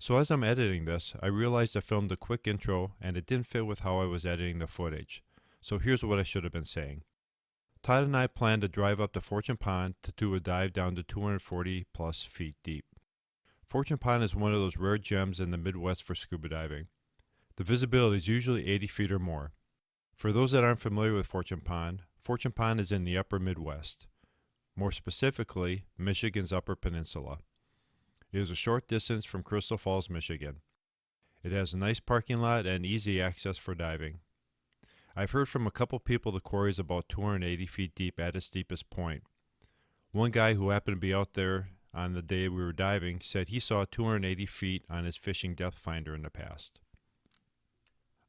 So as I'm editing this, I realized I filmed a quick intro and it didn't fit with how I was editing the footage. So here's what I should have been saying. Todd and I planned to drive up to Fortune Pond to do a dive down to 240 plus feet deep. Fortune Pond is one of those rare gems in the Midwest for scuba diving. The visibility is usually 80 feet or more. For those that aren't familiar with Fortune Pond is in the upper Midwest, more specifically, Michigan's Upper Peninsula. It is a short distance from Crystal Falls, Michigan. It has a nice parking lot and easy access for diving. I've heard from a couple people the quarry is about 280 feet deep at its deepest point. One guy who happened to be out there on the day we were diving said he saw 280 feet on his fishing depth finder in the past.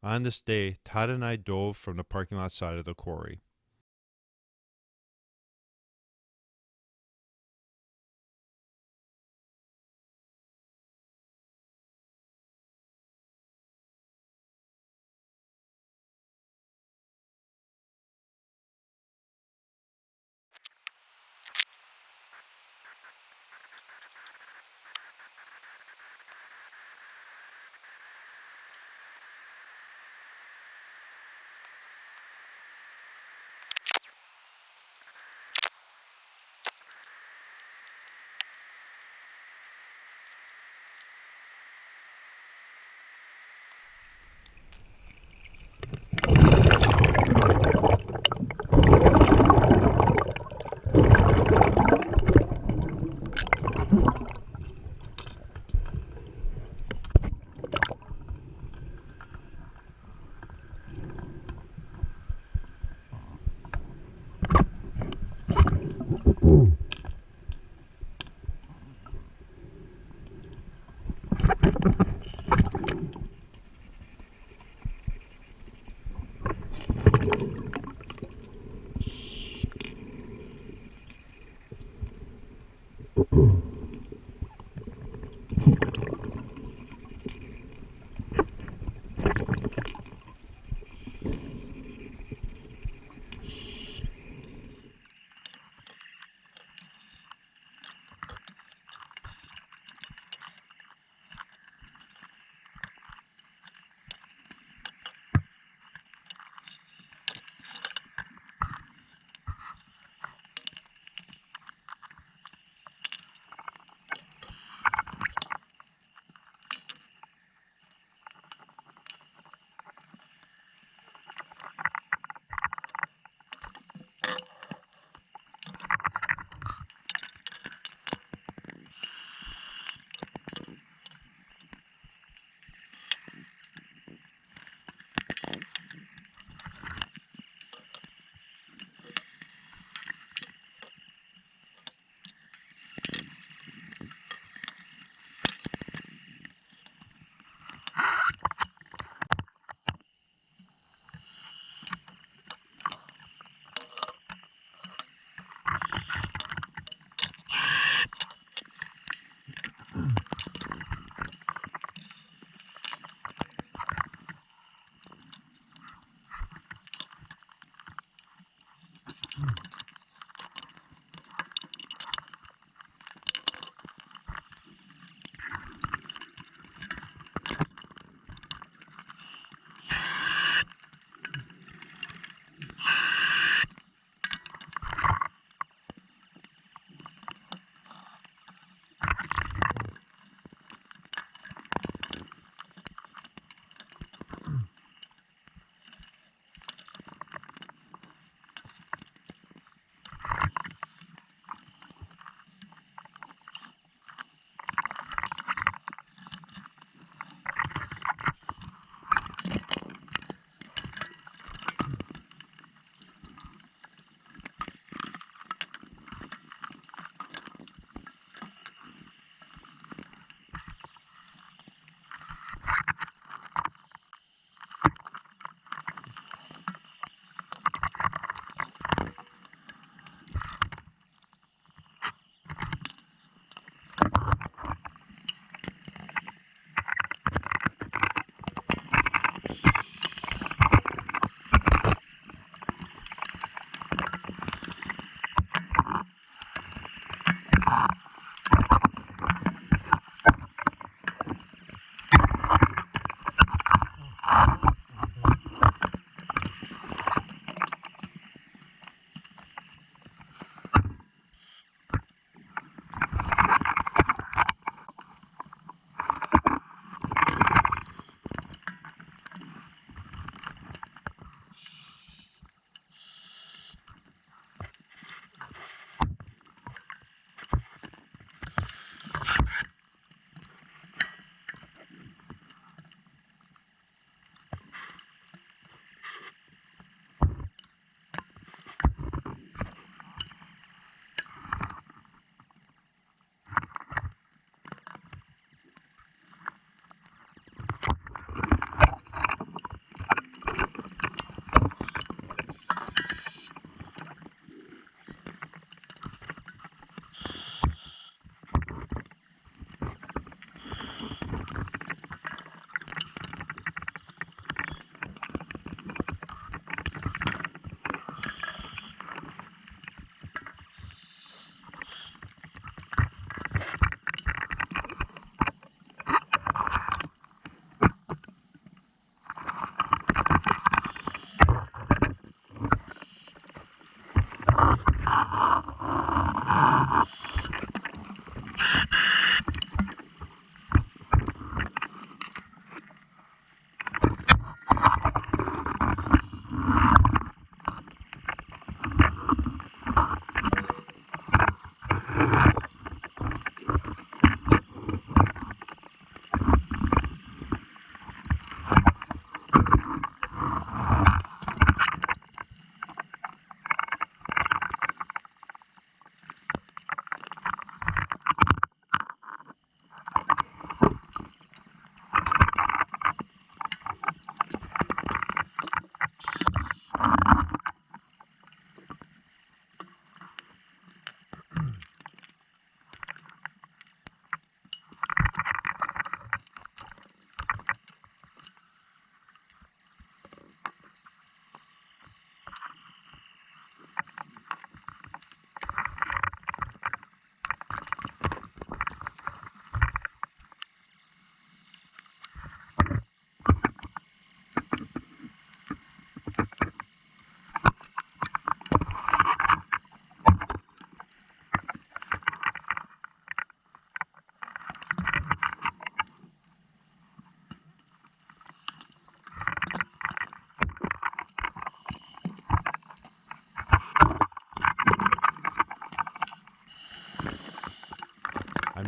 On this day, Todd and I dove from the parking lot side of the quarry.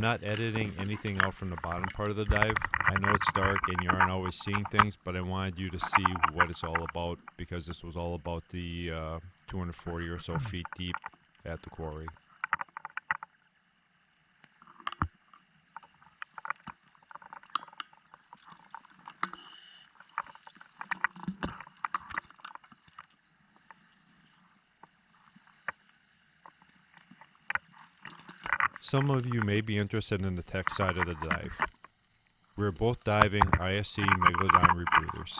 not editing anything out from the bottom part of the dive. I know it's dark and you aren't always seeing things, but I wanted you to see what it's all about because this was all about the 240 or so feet deep at the quarry. Some of you may be interested in the tech side of the dive. We're both diving ISC Megalodon rebreathers.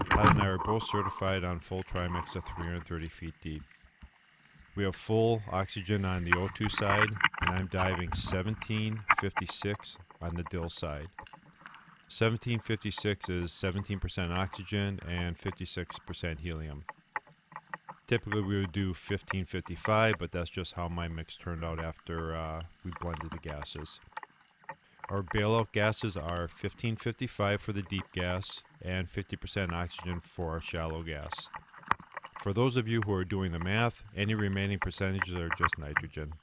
Todd and I are both certified on full trimix at 330 feet deep. We have full oxygen on the O2 side, and I'm diving 1756 on the DIL side. 1756 is 17% oxygen and 56% helium. Typically we would do 1555, but that's just how my mix turned out after we blended the gases. Our bailout gases are 1555 for the deep gas and 50% oxygen for our shallow gas. For those of you who are doing the math, any remaining percentages are just nitrogen.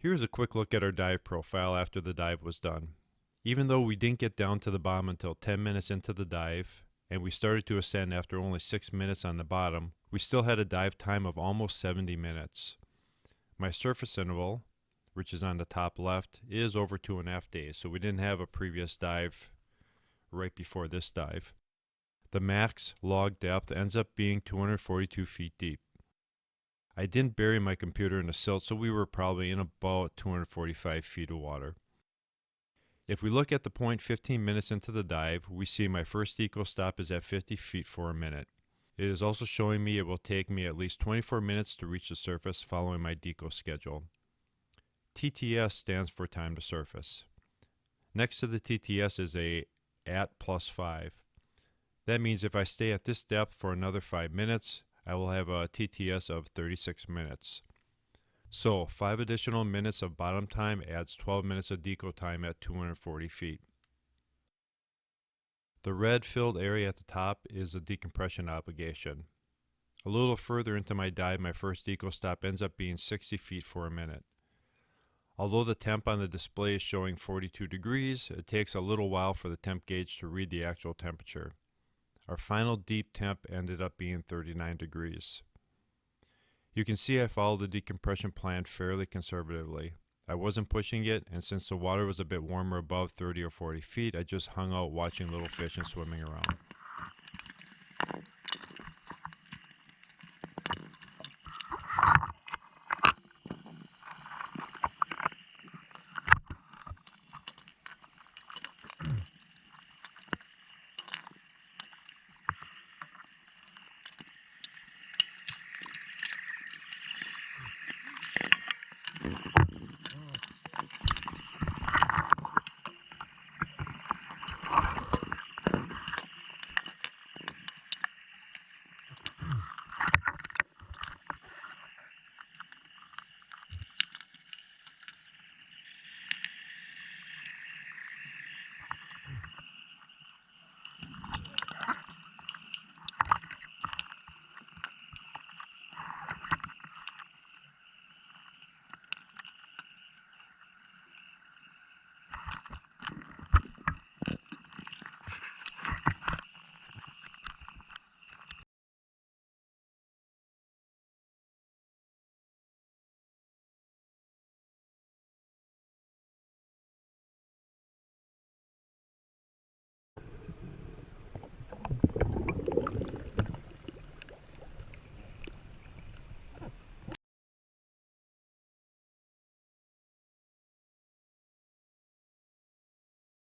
Here's a quick look at our dive profile after the dive was done. Even though we didn't get down to the bottom until 10 minutes into the dive, and we started to ascend after only 6 minutes on the bottom, we still had a dive time of almost 70 minutes. My surface interval, which is on the top left, is over 2.5 days, so we didn't have a previous dive right before this dive. The max log depth ends up being 242 feet deep. I didn't bury my computer in the silt, so we were probably in about 245 feet of water. If we look at the point 15 minutes into the dive, we see my first eco stop is at 50 feet for a minute. It is also showing me it will take me at least 24 minutes to reach the surface following my deco schedule. TTS stands for time to surface. Next to the TTS is a at +5. That means if I stay at this depth for another 5 minutes, I will have a TTS of 36 minutes. So 5 additional minutes of bottom time adds 12 minutes of deco time at 240 feet. The red filled area at the top is a decompression obligation. A little further into my dive, my first deco stop ends up being 60 feet for a minute. Although the temp on the display is showing 42 degrees, it takes a little while for the temp gauge to read the actual temperature. Our final deep temp ended up being 39 degrees. You can see I followed the decompression plan fairly conservatively. I wasn't pushing it, and since the water was a bit warmer above 30 or 40 feet, I just hung out watching little fish and swimming around.